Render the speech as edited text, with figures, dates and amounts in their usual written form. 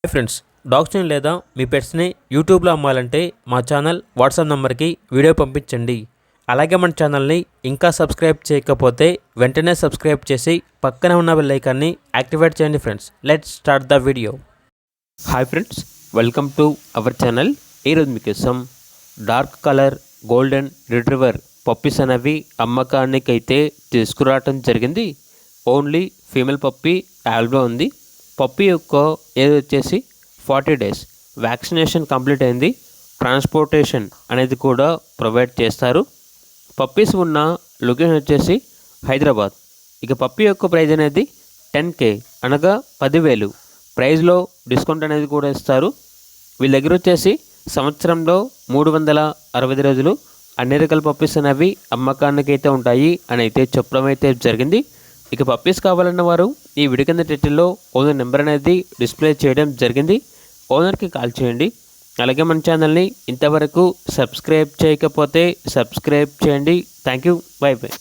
Hi friends, డాగ్స్ని లేదా మీ పెట్స్ని యూట్యూబ్లో అమ్మాలంటే మా ఛానల్ వాట్సాప్ నెంబర్కి వీడియో పంపించండి. అలాగే మన ఛానల్ని ఇంకా సబ్స్క్రైబ్ చేయకపోతే వెంటనే సబ్స్క్రైబ్ చేసి పక్కనే ఉన్న బెల్ ఐకాన్ని యాక్టివేట్ చేయండి. Friends, let's start the video. Hi friends, welcome to our channel. ఈరోజు మీకోసం dark colour golden retriever puppies అనేవి అమ్మకానికి అయితే తీసుకురావటం జరిగింది. ఓన్లీ ఫీమేల్ పప్పీ అవైలబుల్ ఉంది. పప్పీ యొక్క ఏజ్ వచ్చేసి 40 days. వ్యాక్సినేషన్ కంప్లీట్ అయింది. ట్రాన్స్పోర్టేషన్ అనేది కూడా ప్రొవైడ్ చేస్తారు. పప్పీస్ ఉన్న లొకేషన్ వచ్చేసి హైదరాబాద్. ఇక పప్పీ యొక్క ప్రైజ్ అనేది 10K అనగా 10,000. ప్రైజ్లో డిస్కౌంట్ అనేది కూడా ఇస్తారు. వీళ్ళ దగ్గర వచ్చేసి సంవత్సరంలో 365 రోజులు అన్ని రకాల పప్పీస్ అనేవి అమ్మకానికి అయితే ఉంటాయి అని అయితే చెప్పడం అయితే జరిగింది. ఇక పప్పీస్ కావాలన్న వారు ఈ వీడియో కింద టైటిల్లో ఓనర్ నెంబర్ అనేది డిస్ప్లే చేయడం జరిగింది. ఓనర్కి కాల్ చేయండి. అలాగే మన ఛానల్ని ఇంతవరకు సబ్స్క్రైబ్ చేయకపోతే సబ్స్క్రైబ్ చేయండి. Thank you. By by.